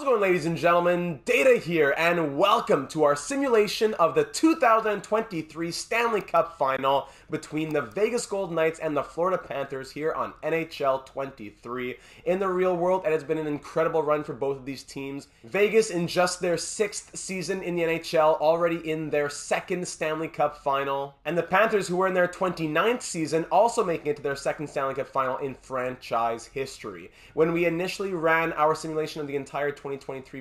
How's it going, ladies and gentlemen? Data here, and welcome to our simulation of the 2023 Stanley Cup Final between the Vegas Golden Knights and the Florida Panthers here on NHL 23. In the real world, it has been an incredible run for both of these teams. Vegas in just their 6th season in the NHL, already in their 2nd Stanley Cup Final. And the Panthers, who were in their 29th season, also making it to their 2nd Stanley Cup Final in franchise history. When we initially ran our simulation of the entire 2023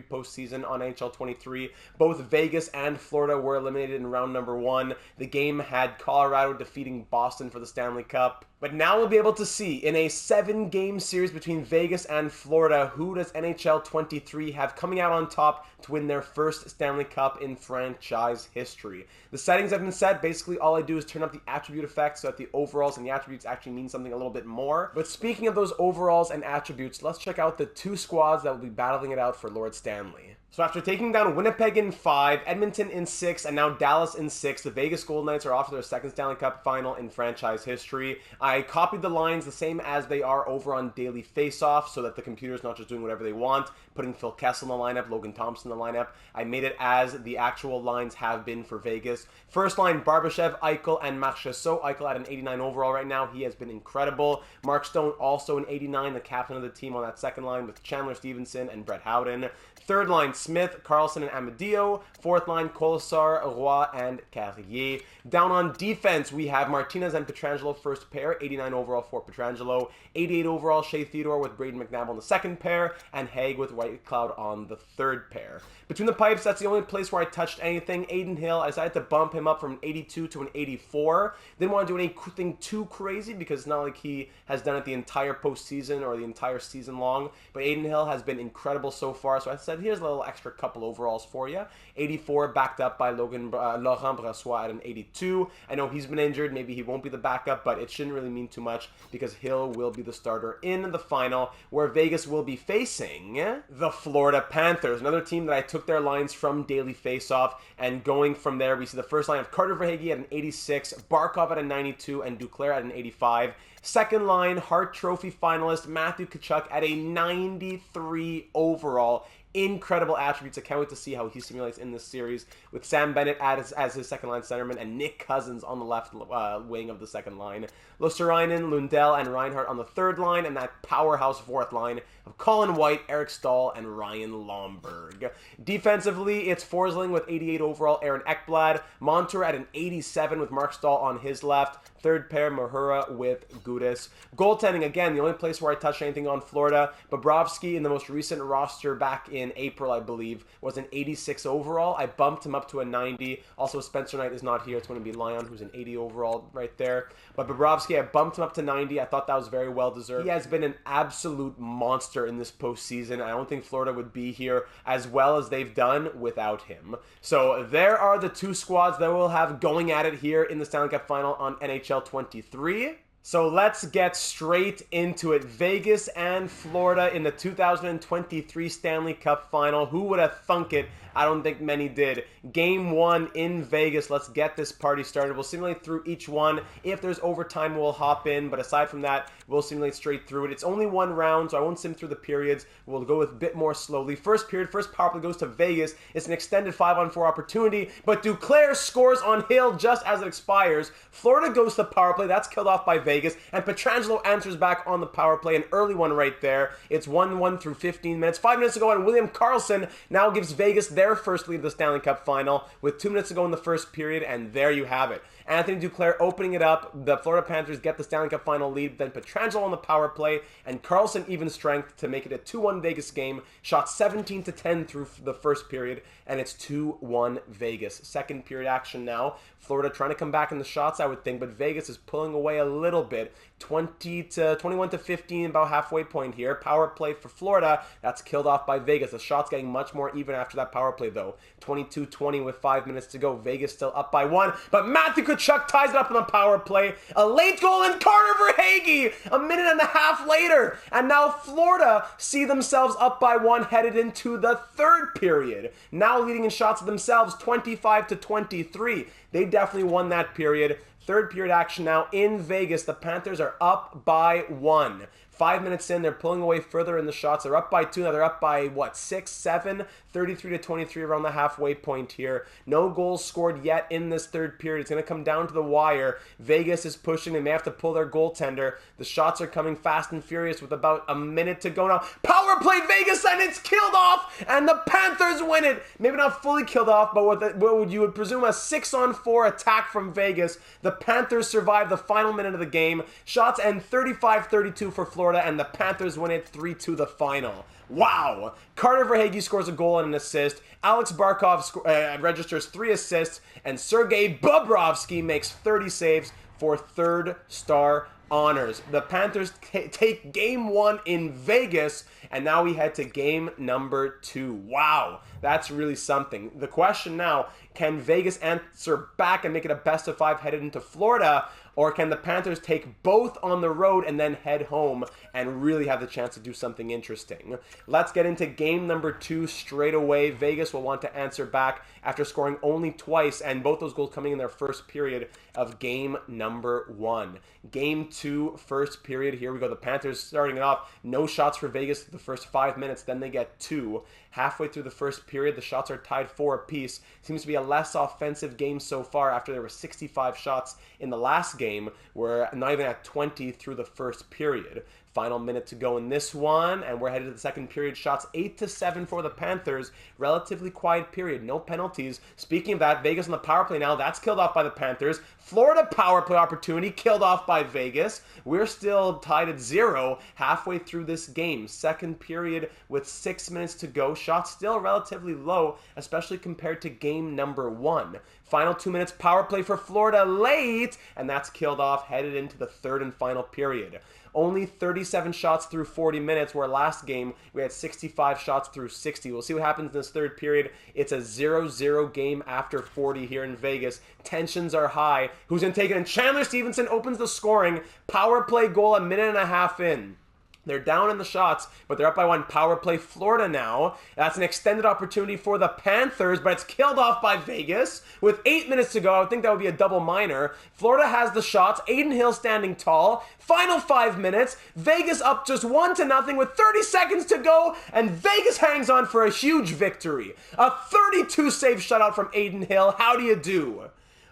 postseason on NHL 23, both Vegas and Florida were eliminated in round number 1. The game had Colorado defeating Boston for the Stanley Cup. But now we'll be able to see, in a 7-game series between Vegas and Florida, who does NHL 23 have coming out on top to win their first Stanley Cup in franchise history. The settings have been set. Basically, all I do is turn up the attribute effect so that the overalls and the attributes actually mean something a little bit more. But speaking of those overalls and attributes, let's check out the 2 squads that will be battling it out for Lord Stanley. So after taking down Winnipeg in 5, Edmonton in 6, and now Dallas in 6, the Vegas Golden Knights are off to their 2nd Stanley Cup Final in franchise history. I copied the lines the same as they are over on Daily Faceoff so that the computer's not just doing whatever they want, putting Phil Kessel in the lineup, Logan Thompson in the lineup. I made it as the actual lines have been for Vegas. First line, Barbashev, Eichel, and Marchessault. Eichel at an 89 overall right now. He has been incredible. Mark Stone also an 89, the captain of the team on that second line with Chandler Stevenson and Brett Howden. Third line, Smith, Carlson, and Amadio. Fourth line, Colasar, Roy, and Carrier. Down on defense, we have Martinez and Pietrangelo first pair, 89 overall for Pietrangelo, 88 overall Shea Theodore with Braden McNabb on the second pair, and Haig with White Cloud on the third pair. Between the pipes, that's the only place where I touched anything. Adin Hill, I decided to bump him up from an 82 to an 84. Didn't want to do anything too crazy because it's not like he has done it the entire postseason or the entire season long, but Adin Hill has been incredible so far, so I said, here's a little extra couple overalls for you. 84 backed up by Laurent Brassois at an 82. I know he's been injured. Maybe he won't be the backup, but it shouldn't really mean too much because Hill will be the starter in the final, where Vegas will be facing the Florida Panthers, another team that I took their lines from Daily Faceoff, and going from there, we see the first line of Carter Verhaeghe at an 86, Barkov at a 92, and Duclair at an 85. Second line, Hart Trophy finalist Matthew Tkachuk at a 93 overall. Incredible attributes. I can't wait to see how he simulates in this series with Sam Bennett as his second line centerman and Nick Cousins on the left wing of the second line. Luostarinen, Lundell, and Reinhart on the third line, and that powerhouse fourth line of Colin White, Eric Stahl, and Ryan Lomberg. Defensively, it's Forsling with 88 overall, Aaron Ekblad, Montour at an 87 with Mark Stahl on his left, third pair Mahura with Gudas. Goaltending, again, the only place where I touched anything on Florida, Bobrovsky in the most recent roster back in April, I believe, was an 86 overall. I bumped him up to a 90. Also, Spencer Knight is not here. It's going to be Lyon, who's an 80 overall right there. But Bobrovsky, I bumped him up to 90. I thought that was very well deserved. He has been an absolute monster in this postseason. I don't think Florida would be here as well as they've done without him. So there are the 2 squads that we'll have going at it here in the Stanley Cup Final on NHL 23. So let's get straight into it. Vegas and Florida in the 2023 Stanley Cup Final. Who would have thunk it? I don't think many did. Game 1 in Vegas. Let's get this party started. We'll simulate through each one. If there's overtime, we'll hop in. But aside from that, we'll simulate straight through it. It's only 1 round, so I won't sim through the periods. We'll go with a bit more slowly. First period, first power play goes to Vegas. It's an extended 5-on-4 opportunity, but Duclair scores on Hill just as it expires. Florida goes to the power play. That's killed off by Vegas, and Pietrangelo answers back on the power play. An early one right there. It's 1-1 through 15 minutes. 5 minutes ago, and William Karlsson now gives Vegas their first lead of the Stanley Cup Final with 2 minutes to go in the first period, and there you have it. Anthony Duclair opening it up. The Florida Panthers get the Stanley Cup Final lead. Then Pietrangelo on the power play, and Karlsson even strength to make it a 2-1 Vegas game. Shot 17-10 through the first period, and it's 2-1 Vegas. Second period action now. Florida trying to come back in the shots, I would think, but Vegas is pulling away a little bit. 21-15, about halfway point here. Power play for Florida. That's killed off by Vegas. The shot's getting much more even after that power play, though. 22-20 with 5 minutes to go. Vegas still up by 1, but Matthew Tkachuk ties it up on the power play. A late goal in Carter Verhaeghe a minute and a half later. And now Florida see themselves up by 1 headed into the third period. Now leading in shots themselves 25-23. They definitely won that period. Third period action now in Vegas. The Panthers are up by 1. 5 minutes in, they're pulling away further in the shots. They're up by 2 now. They're up by, 6, 7, 33-23 around the halfway point here. No goals scored yet in this third period. It's going to come down to the wire. Vegas is pushing. They may have to pull their goaltender. The shots are coming fast and furious with about a minute to go now. Power play Vegas, and it's killed off, and the Panthers win it. Maybe not fully killed off, but what you would presume a 6-on-4 attack from Vegas. The Panthers survive the final minute of the game. Shots end 35-32 for Florida, and the Panthers win it 3-2 the final. Wow! Carter Verhaeghe scores a goal and an assist. Alex Barkov registers 3 assists, and Sergei Bobrovsky makes 30 saves for third-star honors. The Panthers take game 1 in Vegas, and now we head to game number 2. Wow, that's really something. The question now, can Vegas answer back and make it a best-of-5 headed into Florida, or can the Panthers take both on the road and then head home and really have the chance to do something interesting? Let's get into game number 2 straight away. Vegas will want to answer back after scoring only twice, and both those goals coming in their first period of game number 1. Game 2, first period. Here we go. The Panthers starting it off. No shots for Vegas the first 5 minutes. Then they get 2. Halfway through the first period, the shots are tied 4 apiece. Seems to be a less offensive game so far after there were 65 shots in the last game. We're not even at 20 through the first period. Final minute to go in this one, and we're headed to the second period. Shots 8-7 for the Panthers. Relatively quiet period. No penalties. Speaking of that, Vegas on the power play now. That's killed off by the Panthers. Florida power play opportunity killed off by Vegas. We're still tied at 0 halfway through this game. Second period with 6 minutes to go. Shots still relatively low, especially compared to game number 1. Final 2 minutes power play for Florida late, and that's killed off, headed into the third and final period. Only 37 shots through 40 minutes, where last game we had 65 shots through 60. We'll see what happens in this third period. It's a 0-0 game after 40 here in Vegas. Tensions are high. Who's going to take it? And Chandler Stevenson opens the scoring. Power play goal a minute and a half in. They're down in the shots, but they're up by 1. Power play Florida now. That's an extended opportunity for the Panthers, but it's killed off by Vegas. With 8 minutes to go, I would think that would be a double minor. Florida has the shots. Aiden Hill standing tall. Final 5 minutes. Vegas up just 1-0 with 30 seconds to go, and Vegas hangs on for a huge victory. A 32-save shutout from Aiden Hill. How do you do?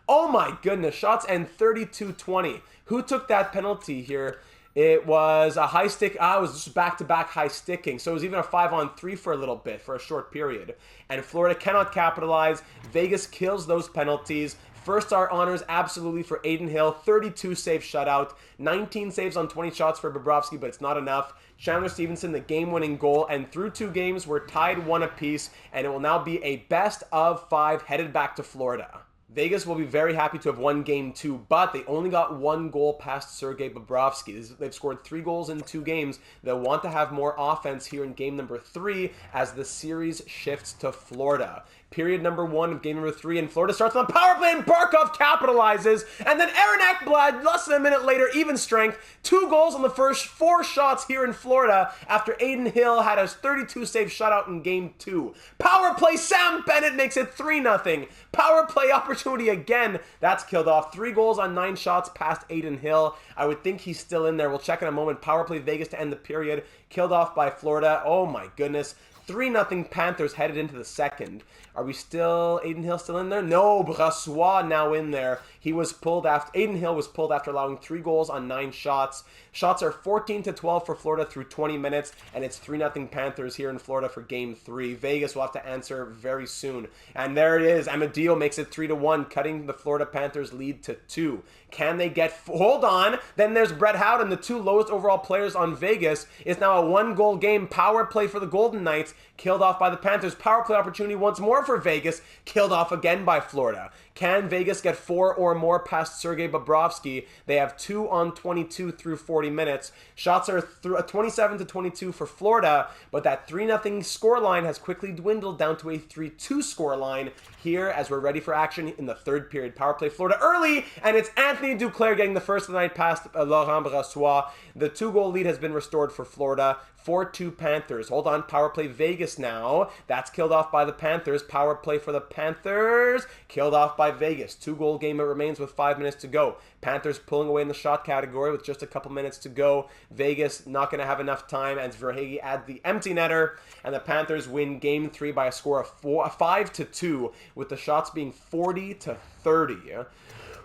Oh my goodness. Shots end 32-20. Who took that penalty here? It was a high stick. It was just back-to-back high sticking. So it was even a 5-on-3 for a little bit, for a short period. And Florida cannot capitalize. Vegas kills those penalties. First-star honors absolutely for Aiden Hill. 32-save shutout. 19 saves on 20 shots for Bobrovsky, but it's not enough. Chandler Stevenson, the game-winning goal. And through 2 games, we're tied 1 apiece. And it will now be a best-of-5 headed back to Florida. Vegas will be very happy to have won game 2, but they only got 1 goal past Sergei Bobrovsky. They've scored 3 goals in 2 games. They'll want to have more offense here in game number 3 as the series shifts to Florida. Period number 1 of game number 3, and Florida starts on the power play, and Barkov capitalizes, and then Aaron Ekblad, less than a minute later, even strength, 2 goals on the first 4 shots here in Florida after Aiden Hill had a 32-save shutout in game 2. Power play, Sam Bennett makes it 3-0. Power play opportunity again. That's killed off. 3 goals on 9 shots past Aiden Hill. I would think he's still in there. We'll check in a moment. Power play Vegas to end the period. Killed off by Florida. Oh my goodness. 3-0 Panthers headed into the second. Are we still, Aiden Hill still in there? No, Brassois now in there. He was pulled after, Aiden Hill was pulled after allowing 3 goals on 9 shots. Shots are 14-12 for Florida through 20 minutes, and it's 3-0 Panthers here in Florida for game 3. Vegas will have to answer very soon. And there it is. Amadio makes it 3-1, cutting the Florida Panthers lead to 2. Can they get, hold on, then there's Brett Howden, the 2 lowest overall players on Vegas. It's now a 1-goal game. Power play for the Golden Knights, killed off by the Panthers. Power play opportunity once more for Vegas, killed off again by Florida. Can Vegas get 4 or more past Sergei Bobrovsky? They have 2 on 22 through 40 minutes. Shots are 27-22 for Florida, but that 3-0 scoreline has quickly dwindled down to a 3-2 scoreline here as we're ready for action in the third period. Power play Florida early, and it's Anthony Duclair getting the first of the night past Laurent Brassois. The 2-goal lead has been restored for Florida. 4-2 Panthers. Hold on, power play Vegas now. That's killed off by the Panthers. Power play for the Panthers. Killed off by by Vegas. 2-goal game it remains with 5 minutes to go. Panthers pulling away in the shot category with just a couple minutes to go. Vegas not going to have enough time as Verhaeghe adds the empty netter, and the Panthers win Game 3 by a score of 5-2, with the shots being 40-30.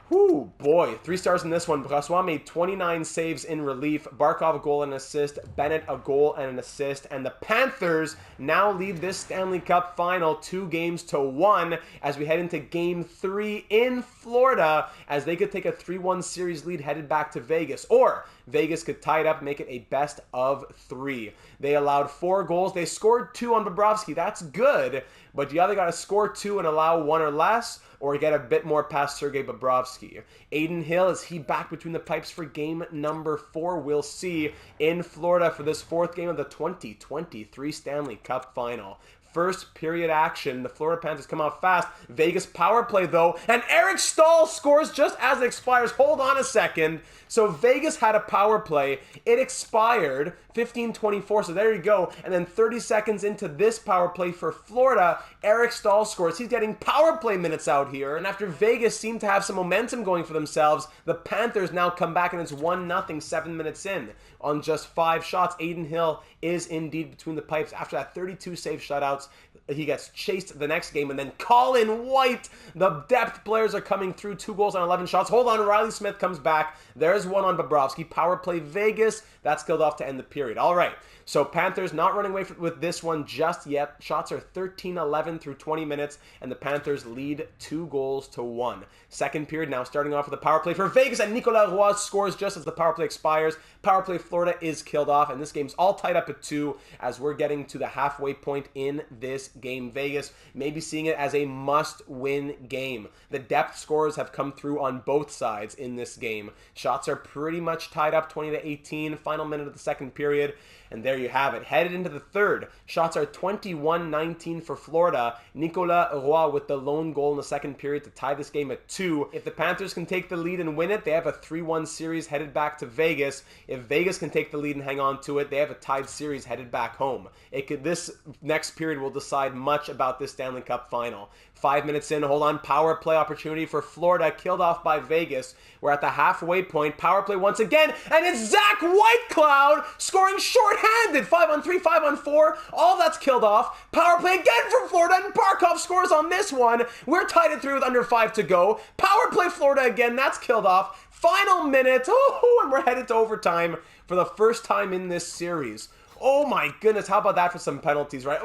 Whew, boy. 3 stars in this one. Brossoit made 29 saves in relief. Barkov a goal and an assist. Bennett a goal and an assist. And the Panthers now lead this Stanley Cup final 2-1 as we head into Game 3 in Florida, as they could take a 3-1 series lead headed back to Vegas. Or Vegas could tie it up, make it a best of 3. They allowed 4 goals. They scored 2 on Bobrovsky. That's good, but you either got to score 2 and allow 1 or less, or get a bit more past Sergei Bobrovsky. Adin Hill, is he back between the pipes for game number 4? We'll see in Florida for this 4th game of the 2023 Stanley Cup Final. First period action. The Florida Panthers come out fast. Vegas power play, though. And Eric Staal scores just as it expires. Hold on a second. So Vegas had a power play. It expired 15-24. So there you go. And then 30 seconds into this power play for Florida, Eric Staal scores. He's getting power play minutes out here. And after Vegas seemed to have some momentum going for themselves, the Panthers now come back and it's 1-0 7 minutes in. On just 5 shots, Adin Hill is indeed between the pipes. After that 32 save shutouts, he gets chased the next game. And then Colin White, the depth players are coming through. 2 goals on 11 shots. Hold on, Riley Smith comes back. There's one on Bobrovsky. Power play Vegas. That's killed off to end the period. All right. So Panthers not running away with this one just yet. Shots are 13-11 through 20 minutes, and the Panthers lead 2-1. Second period now starting off with a power play for Vegas, and Nicolas Roy scores just as the power play expires. Power play Florida is killed off, and this game's all tied up at 2 as we're getting to the halfway point in this game. Vegas maybe seeing it as a must-win game. The depth scores have come through on both sides in this game. Shots are pretty much tied up 20-18, final minute of the second period. And there you have it. Headed into the third. Shots are 21-19 for Florida. Nicolas Roy with the lone goal in the second period to tie this game at 2. If the Panthers can take the lead and win it, they have a 3-1 series headed back to Vegas. If Vegas can take the lead and hang on to it, they have a tied series headed back home. This next period will decide much about this Stanley Cup final. 5 minutes in, hold on, power play opportunity for Florida, killed off by Vegas. We're at the halfway point, power play once again, and it's Zach Whitecloud scoring shorthanded, 5-on-3, 5-on-4, all that's killed off. Power play again from Florida, and Barkov scores on this one. We're tied it through with under 5 to go. Power play Florida again, that's killed off. Final minute, and we're headed to overtime for the first time in this series. Oh my goodness, how about that for some penalties, right?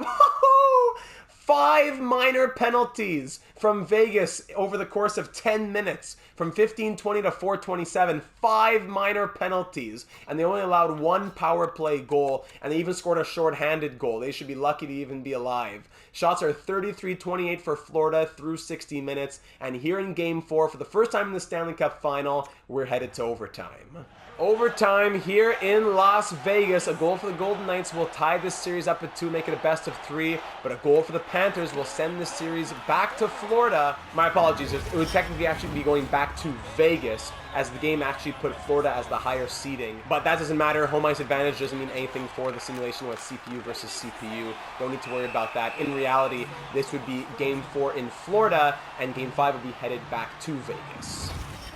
5 minor penalties from Vegas over the course of 10 minutes. From 15-20 to 4-27, 5 minor penalties. And they only allowed 1 power play goal, and they even scored a shorthanded goal. They should be lucky to even be alive. Shots are 33-28 for Florida through 60 minutes. And here in Game 4, for the first time in the Stanley Cup Final, we're headed to overtime. Overtime here in Las Vegas. A goal for the Golden Knights will tie this series up at 2, make it a best of 3. But a goal for the Panthers will send this series back to Florida. My apologies, it would technically actually be going back to Vegas, as the game actually put Florida as the higher seeding. But that doesn't matter. Home ice advantage doesn't mean anything for the simulation with CPU versus CPU. Don't need to worry about that. In reality, this would be Game 4 in Florida, and Game 5 would be headed back to Vegas.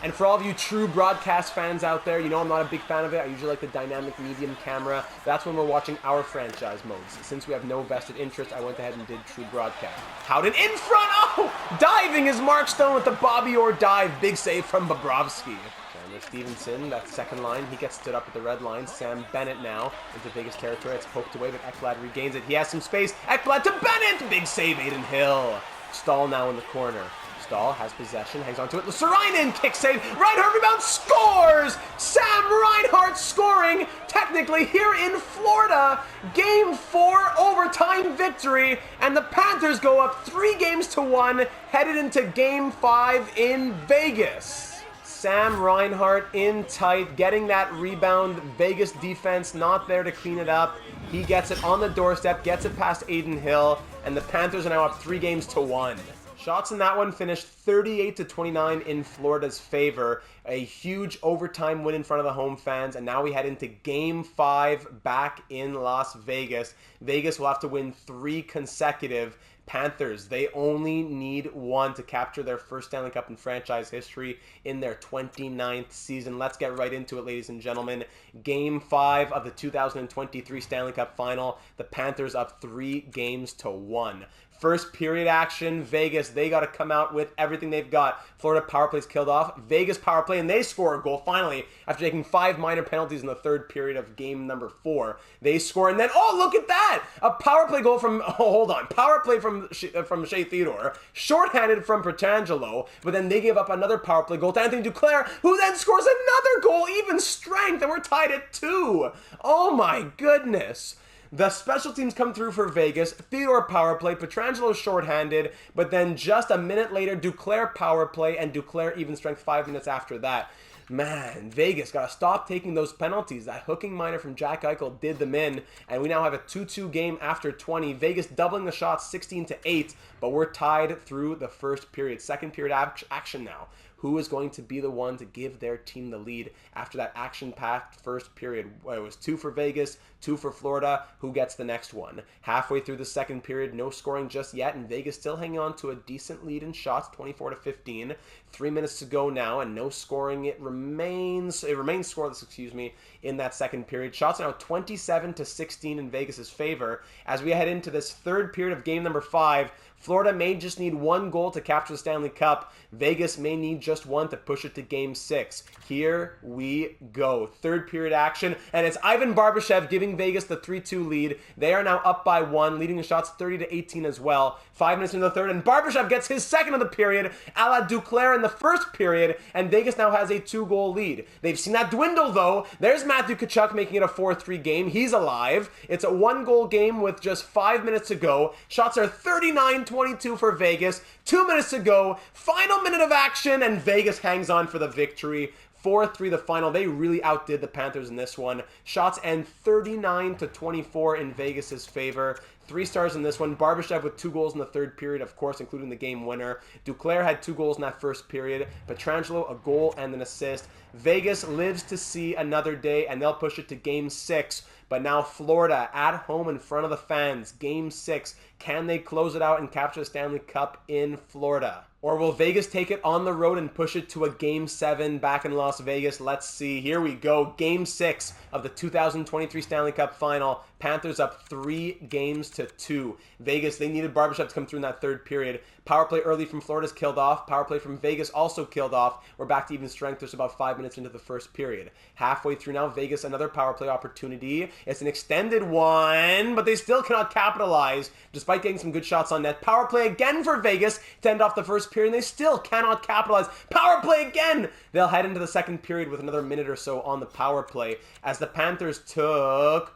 And for all of you true broadcast fans out there, you know I'm not a big fan of it. I usually like the dynamic medium camera. That's when we're watching our franchise modes. Since we have no vested interest, I went ahead and did true broadcast. Howden in front! Oh! Diving is Mark Stone with the Bobby Orr dive. Big save from Bobrovsky. Chandler Stevenson, that second line, he gets stood up at the red line. Sam Bennett now into Vegas territory. It's poked away, but Ekblad regains it. He has some space. Ekblad to Bennett! Big save, Adin Hill. Staal now in the corner. Staal has possession, hangs on to it. Sarainen, kick save. Reinhart rebound, scores! Sam Reinhart scoring, technically here in Florida. Game 4 overtime victory, and the Panthers go up 3-1, headed into Game 5 in Vegas. Sam Reinhart in tight, getting that rebound. Vegas defense not there to clean it up. He gets it on the doorstep, gets it past Adin Hill, and the Panthers are now up 3-1. Shots in that one finished 38-29 in Florida's favor. A huge overtime win in front of the home fans, and now we head into Game 5 back in Las Vegas. Vegas will have to win 3 consecutive. Panthers, they only need 1 to capture their first Stanley Cup in franchise history in their 29th season. Let's get right into it, ladies and gentlemen. Game 5 of the 2023 Stanley Cup Final. The Panthers up 3-1. First period action, Vegas, they got to come out with everything they've got. Florida power plays killed off. Vegas power play, and they score a goal finally after taking 5 minor penalties in the third period of game number 4. They score, and then, oh, look at that! A power play goal from, power play from Shea Theodore, shorthanded from Pietrangelo, but then they give up another power play goal to Anthony Duclair, who then scores another goal, even strength, and we're tied at 2. Oh my goodness. The special teams come through for Vegas. Theodore power play, Pietrangelo shorthanded, but then just a minute later, Duclair power play, and Duclair even strength 5 minutes after that. Man, Vegas got to stop taking those penalties. That hooking minor from Jack Eichel did them in, and we now have a 2-2 game after 20. Vegas doubling the shots 16-8, but we're tied through the first period. Second period action now. Who is going to be the one to give their team the lead after that action-packed first period? Well, it was 2 for Vegas, 2 for Florida. Who gets the next one? Halfway through the second period, no scoring just yet, and Vegas still hanging on to a decent lead in shots, 24-15. 3 minutes to go now, and no scoring. It remains scoreless, in that second period. Shots are now 27-16 in Vegas's favor. As we head into this third period of game number 5, Florida may just need 1 goal to capture the Stanley Cup. Vegas may need just 1 to push it to Game 6. Here we go. Third period action, and it's Ivan Barbashev giving Vegas the 3-2 lead. They are now up by 1, leading the shots 30-18 as well. 5 minutes into the third, and Barbashev gets his second of the period, a la Duclair in the first period, and Vegas now has a 2-goal lead. They've seen that dwindle, though. There's Matthew Tkachuk making it a 4-3 game. He's alive. It's a 1-goal game with just 5 minutes to go. Shots are 39-22 for Vegas. 2 minutes to go. Final minute of action, and Vegas hangs on for the victory. 4-3 the final. They really outdid the Panthers in this one. Shots end 39-24 in Vegas's favor. 3 stars in this one. Barbashev with 2 goals in the third period, of course, including the game winner. Duclair had 2 goals in that first period. Pietrangelo, a goal and an assist. Vegas lives to see another day, and they'll push it to Game 6. But now Florida at home in front of the fans. Game 6. Can they close it out and capture the Stanley Cup in Florida? Or will Vegas take it on the road and push it to a Game 7 back in Las Vegas? Let's see. Here we go. Game 6 of the 2023 Stanley Cup Final. Panthers up 3-2. Vegas, they needed Barbashev to come through in that third period. Power play early from Florida's killed off. Power play from Vegas also killed off. We're back to even strength. There's about 5 minutes into the first period. Halfway through now, Vegas, another power play opportunity. It's an extended one, but they still cannot capitalize despite getting some good shots on net. Power play again for Vegas to end off the first period, and they still cannot capitalize. Power play again! They'll head into the second period with another minute or so on the power play as the Panthers took...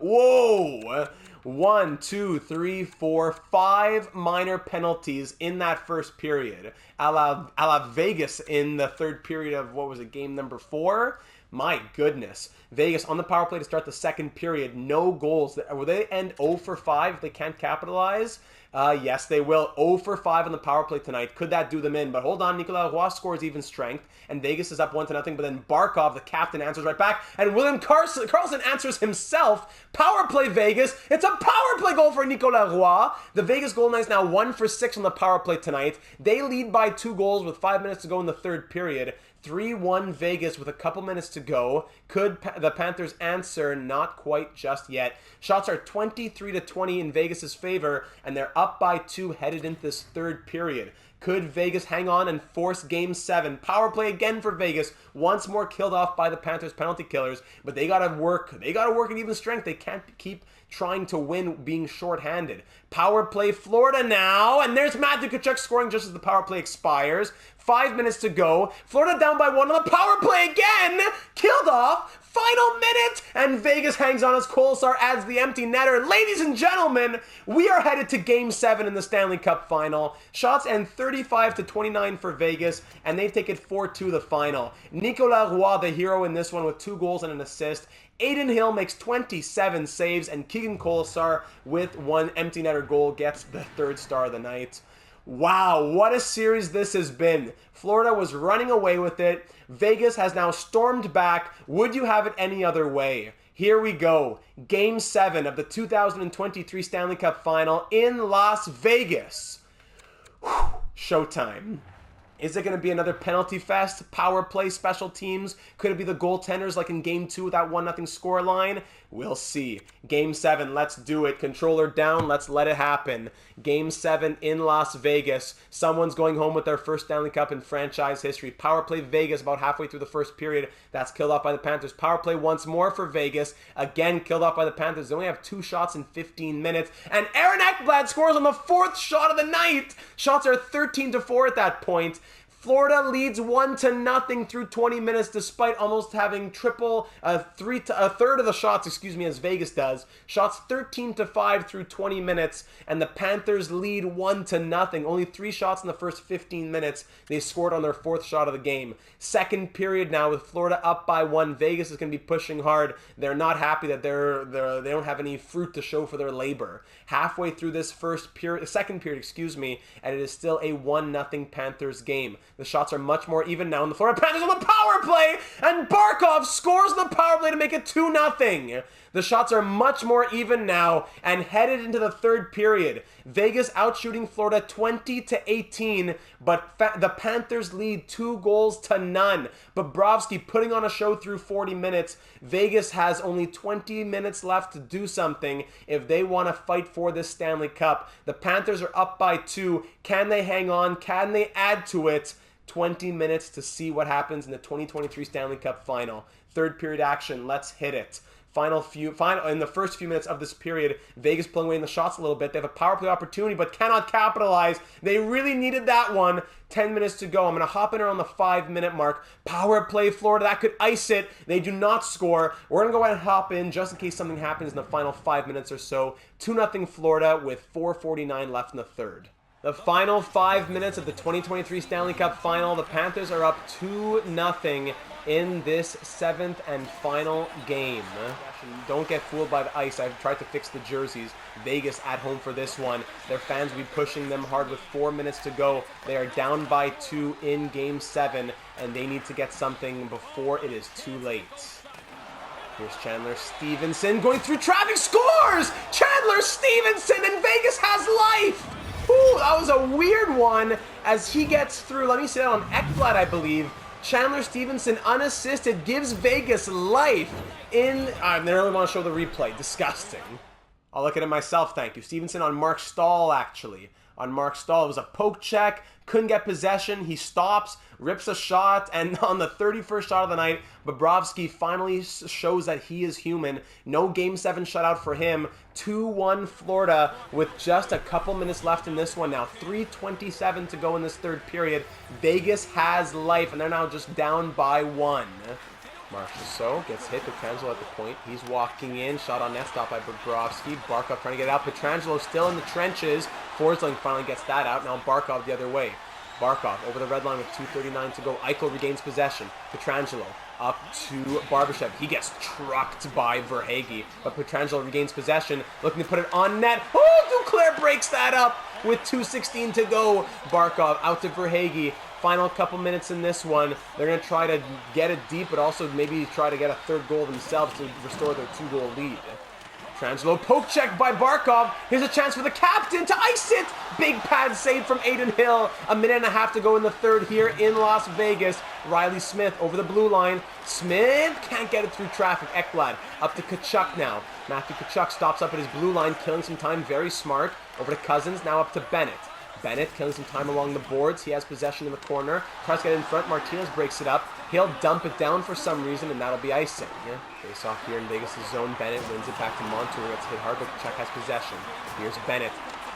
1, 2, 3, 4, 5 minor penalties in that first period. A la Vegas in the third period of, game number 4? My goodness. Vegas on the power play to start the second period. No goals. Will they end 0 for 5 if they can't capitalize? Yes, they will. 0 for 5 on the power play tonight. Could that do them in? But hold on, Nicolas Roy scores even strength, and Vegas is up 1-0, but then Barkov, the captain, answers right back, and William Karlsson answers himself. Power play Vegas. It's a power play goal for Nicolas Roy. The Vegas Golden Knights now 1 for 6 on the power play tonight. They lead by 2 goals with 5 minutes to go in the third period. 3-1 Vegas with a couple minutes to go. Could the Panthers answer? Not quite just yet. Shots are 23-20 in Vegas's favor, and they're up by 2 headed into this third period. Could Vegas hang on and force Game 7? Power play again for Vegas. Once more killed off by the Panthers penalty killers, but they gotta work. They gotta work at even strength. They can't keep trying to win being shorthanded. Power play Florida now, and there's Matthew Tkachuk scoring just as the power play expires. 5 minutes to go. Florida down by 1 on the power play again. Killed off. Final minute, and Vegas hangs on as Kolesar adds the empty netter. Ladies and gentlemen, we are headed to Game 7 in the Stanley Cup Final. Shots end 35-29 for Vegas, and they've taken 4-2 the final. Nicolas Roy, the hero in this one, with 2 goals and an assist. Aiden Hill makes 27 saves, and Keegan Kolesar with 1 empty netter goal gets the 3rd star of the night. Wow, what a series this has been. Florida was running away with it. Vegas has now stormed back. Would you have it any other way? Here we go. Game 7 of the 2023 Stanley Cup Final in Las Vegas. Whew. Showtime. Is it going to be another penalty fest, power play, special teams? Could it be the goaltenders like in Game 2 with that 1-0 scoreline? We'll see. Game 7, let's do it. Controller down, let's let it happen. Game 7 in Las Vegas. Someone's going home with their first Stanley Cup in franchise history. Power play Vegas about halfway through the first period. That's killed off by the Panthers. Power play once more for Vegas. Again killed off by the Panthers. They only have 2 shots in 15 minutes. And Aaron Ekblad scores on the 4th shot of the night. Shots are 13-4 at that point. Florida leads 1-0 through 20 minutes, despite almost having a third of the shots, as Vegas does. Shots 13-5 through 20 minutes, and the Panthers lead 1-0. Only 3 shots in the first 15 minutes. They scored on their 4th shot of the game. Second period now with Florida up by 1. Vegas is going to be pushing hard. They're not happy that they don't have any fruit to show for their labor. Halfway through this second period, and it is still a 1-0 Panthers game. The shots are much more even now, and the Florida Panthers on the power play, and Barkov scores on the power play to make it 2-0. The shots are much more even now, and headed into the third period. Vegas outshooting Florida 20-18, but the Panthers lead 2-0. Bobrovsky putting on a show through 40 minutes. Vegas has only 20 minutes left to do something if they want to fight for this Stanley Cup. The Panthers are up by 2. Can they hang on? Can they add to it? 20 minutes to see what happens in the 2023 Stanley Cup Final. Third period action. Let's hit it. In the first few minutes of this period, Vegas pulling away in the shots a little bit. They have a power play opportunity, but cannot capitalize. They really needed that one. 10 minutes to go. I'm going to hop in around the 5-minute mark. Power play Florida. That could ice it. They do not score. We're going to go ahead and hop in just in case something happens in the final 5 minutes or so. 2-0 Florida with 4:49 left in the third. The final 5 minutes of the 2023 Stanley Cup Final. The Panthers are up 2-0 in this 7th and final game. Don't get fooled by the ice. I've tried to fix the jerseys. Vegas at home for this one. Their fans will be pushing them hard with 4 minutes to go. They are down by 2 in Game 7, and they need to get something before it is too late. Here's Chandler Stevenson going through traffic. Scores! Chandler Stevenson, and Vegas has life! Ooh, that was a weird one as he gets through. Let me say that on Ekblad, I believe. Chandler Stevenson, unassisted, gives Vegas life in... I really want to show the replay. Disgusting. I'll look at it myself, thank you. Stevenson on Mark Stahl, actually. On Mark Stahl, it was a poke check. Couldn't get possession. He stops, rips a shot, and on the 31st shot of the night, Bobrovsky finally shows that he is human. No Game 7 shutout for him. 2-1 Florida with just a couple minutes left in this one now. 3:27 to go in this third period. Vegas has life, and they're now just down by 1. Marchessault gets hit. Pietrangelo at the point. He's walking in. Shot on net. Stop by Bobrovsky. Barkov trying to get it out. Pietrangelo still in the trenches. Forsling finally gets that out. Now Barkov the other way. Barkov over the red line with 2:39 to go. Eichel regains possession. Pietrangelo up to Barbashev. He gets trucked by Verhaeghe, but Pietrangelo regains possession, looking to put it on net. Oh, Duclair breaks that up with 2:16 to go. Barkov out to Verhaeghe. Final couple minutes in this one. They're going to try to get it deep, but also maybe try to get a third goal themselves to restore their 2-goal lead. Pietrangelo poke check by Barkov. Here's a chance for the captain to ice it. Big pad save from Adin Hill. A minute and a half to go in the third here in Las Vegas. Riley Smith over the blue line. Smith can't get it through traffic. Ekblad up to Tkachuk now. Matthew Tkachuk stops up at his blue line, killing some time. Very smart. Over to Cousins. Now up to Bennett. Bennett killing some time along the boards. He has possession in the corner. Tries to get in front. Martinez breaks it up. He'll dump it down for some reason, and that'll be icing. Face off here in Vegas' zone. Bennett wins it back to Montour. Gets hit hard, but Tkachuk has possession. Here's Bennett.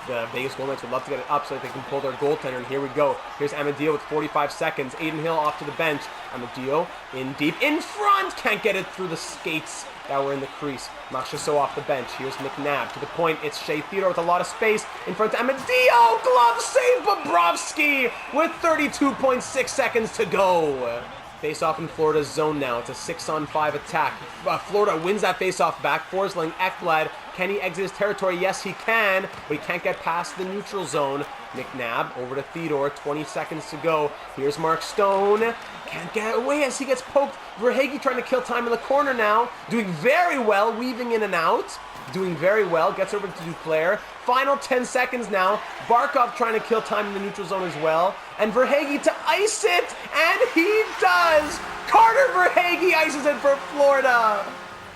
The Vegas Golden Knights would love to get it up so that they can pull their goaltender, and here we go. Here's Amadio with 45 seconds. Adin Hill off to the bench. Amadio in deep. In front! Can't get it through the skates that were in the crease. Marchessault off the bench. Here's McNabb to the point. It's Shea Theodore with a lot of space in front of Amadio. Glove save Bobrovsky with 32.6 seconds to go. Face-off in Florida's zone now. It's a 6-on-5 attack. Florida wins that face-off back. Forsling, Ekblad. Can he exit his territory? Yes, he can, but he can't get past the neutral zone. McNabb over to Theodore. 20 seconds to go. Here's Mark Stone. Can't get away as he gets poked. Verhaeghe trying to kill time in the corner now. Doing very well, weaving in and out. Doing very well. Gets over to Duclair. Final 10 seconds now. Barkov trying to kill time in the neutral zone as well. And Verhaeghe to ice it. And he does. Carter Verhaeghe ices it for Florida.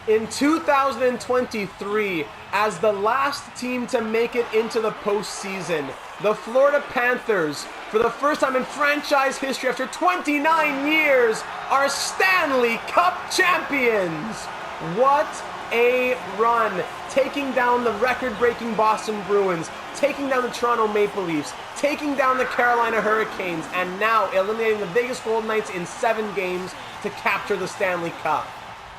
In 2023, as the last team to make it into the postseason, the Florida Panthers, for the first time in franchise history after 29 years, are Stanley Cup champions. What a run. Taking down the record-breaking Boston Bruins, taking down the Toronto Maple Leafs, taking down the Carolina Hurricanes, and now eliminating the Vegas Golden Knights in 7 games to capture the Stanley Cup.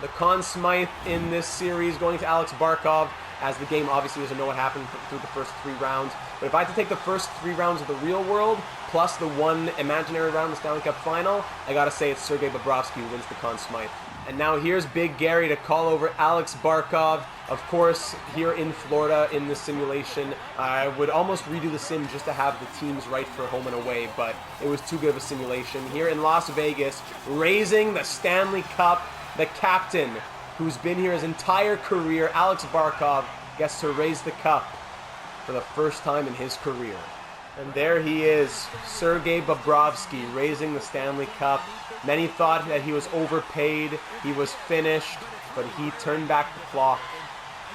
The Conn Smythe in this series going to Alex Barkov, as the game obviously doesn't know what happened through the first 3 rounds. But if I had to take the first 3 rounds of the real world, plus the one imaginary round of the Stanley Cup final, I gotta say it's Sergei Bobrovsky who wins the Conn Smythe. And now here's Big Gary to call over Alex Barkov. Of course, here in Florida in this simulation, I would almost redo the sim just to have the teams right for home and away, but it was too good of a simulation. Here in Las Vegas, raising the Stanley Cup, the captain who's been here his entire career, Alex Barkov, gets to raise the cup for the first time in his career. And there he is, Sergei Bobrovsky, raising the Stanley Cup. Many thought that he was overpaid, he was finished, but he turned back the clock,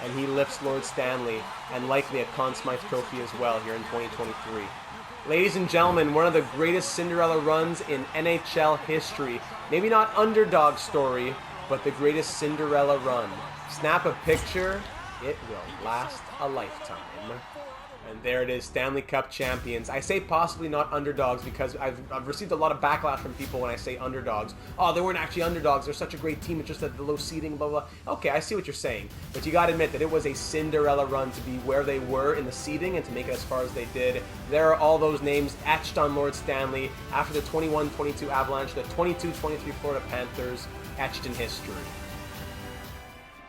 and he lifts Lord Stanley, and likely a Conn Smythe trophy as well here in 2023. Ladies and gentlemen, one of the greatest Cinderella runs in NHL history. Maybe not underdog story, but the greatest Cinderella run. Snap a picture, it will last a lifetime. And there it is, Stanley Cup champions. I say possibly not underdogs because I've received a lot of backlash from people when I say underdogs. Oh, they weren't actually underdogs. They're such a great team. It's just that the low seeding, blah, blah. Okay, I see what you're saying. But you got to admit that it was a Cinderella run to be where they were in the seeding and to make it as far as they did. There are all those names etched on Lord Stanley after the 21-22 Avalanche, the 22-23 Florida Panthers, etched in history.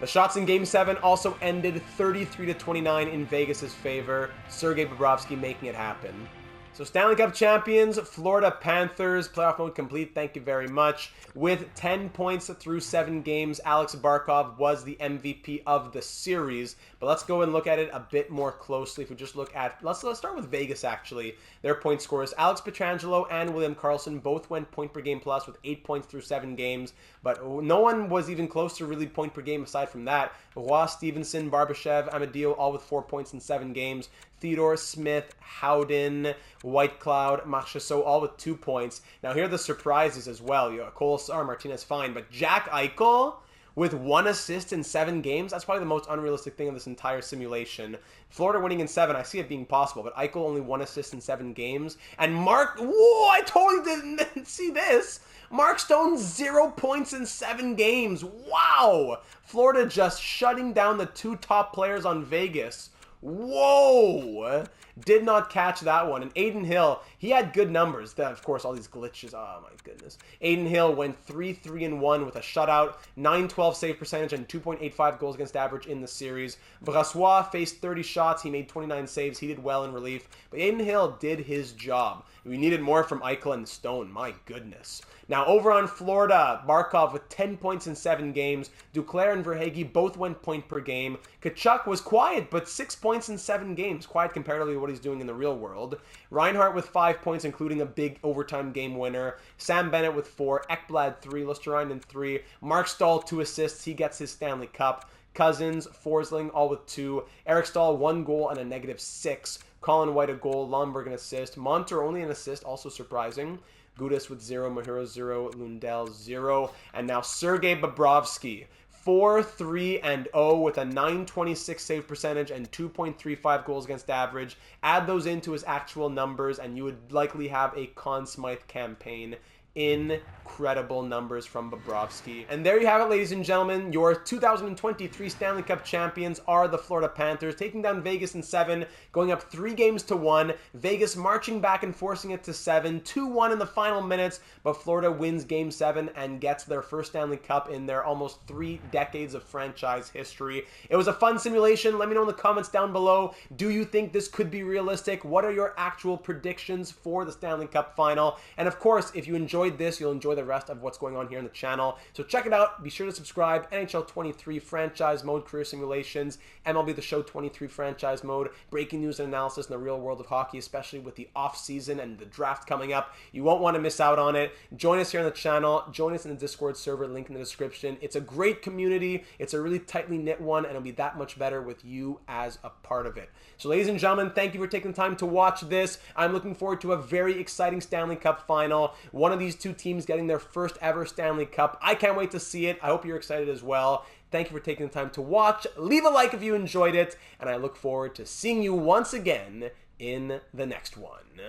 The shots in Game 7 also ended 33-29 in Vegas' favor, Sergei Bobrovsky making it happen. So Stanley Cup champions, Florida Panthers, playoff mode complete, thank you very much. With 10 points through 7 games, Alex Barkov was the MVP of the series. But let's go and look at it a bit more closely. If we just look at, let's start with Vegas actually. Their point scorers, Alex Pietrangelo and William Karlsson both went point per game plus with 8 points through 7 games. But no one was even close to really point per game aside from that. Roy, Stevenson, Barbashev, Amadio all with 4 points in 7 games. Theodore, Smith, Howden, Whitecloud, Marchessault, all with 2 points. Now here are the surprises as well. Kolesar, Martinez, fine. But Jack Eichel with 1 assist in 7 games, that's probably the most unrealistic thing of this entire simulation. Florida winning in 7, I see it being possible, but Eichel only 1 assist in 7 games. And whoa, I totally didn't see this. Mark Stone, 0 points in 7 games. Wow! Florida just shutting down the 2 top players on Vegas. Whoa! Did not catch that one. And Adin Hill, he had good numbers. Then, of course, all these glitches. Oh, my goodness. Adin Hill went 3-3-1 with a shutout, 912 save percentage, and 2.85 goals against average in the series. Brassois faced 30 shots. He made 29 saves. He did well in relief. But Adin Hill did his job. We needed more from Eichel and Stone. My goodness. Now, over on Florida, Barkov with 10 points in 7 games. Duclair and Verhaeghe both went point per game. Tkachuk was quiet, but 6 points in 7 games. Quiet comparatively to what he's doing in the real world. Reinhart with 5 points, including a big overtime game winner. Sam Bennett with 4. Ekblad 3. Luosterainen 3. Mark Stahl 2 assists. He gets his Stanley Cup. Cousins, Forsling, all with 2. Eric Stahl, 1 goal and a -6. Colin White, a goal. Lomberg, an assist. Monter, only an assist, also surprising. Gudas with 0. Mahiro, 0. Lundell, 0. And now Sergei Bobrovsky, 4-3-0 with a 926 save percentage and 2.35 goals against average. Add those into his actual numbers, and you would likely have a Conn Smythe campaign Incredible numbers from Bobrovsky. And there you have it, ladies and gentlemen. Your 2023 Stanley Cup champions are the Florida Panthers, taking down Vegas in 7, going up 3-1. Vegas marching back and forcing it to 7, 2-1 in the final minutes, but Florida wins Game 7 and gets their first Stanley Cup in their almost 3 decades of franchise history. It was a fun simulation. Let me know in the comments down below. Do you think this could be realistic? What are your actual predictions for the Stanley Cup final? And of course, if you enjoyed this, you'll enjoy the rest of what's going on here in the channel. So check it out. Be sure to subscribe. NHL 23 franchise mode, career simulations, MLB The Show 23 franchise mode, breaking news and analysis in the real world of hockey, especially with the off season and the draft coming up. You won't want to miss out on it. Join us here on the channel. Join us in the Discord server, link in the description. It's a great community. It's a really tightly knit one, and it'll be that much better with you as a part of it. So ladies and gentlemen, thank you for taking the time to watch this. I'm looking forward to a very exciting Stanley Cup final. One of these two teams getting their first ever Stanley Cup. I can't wait to see it. I hope you're excited as well. Thank you for taking the time to watch. Leave a like if you enjoyed it, and I look forward to seeing you once again in the next one.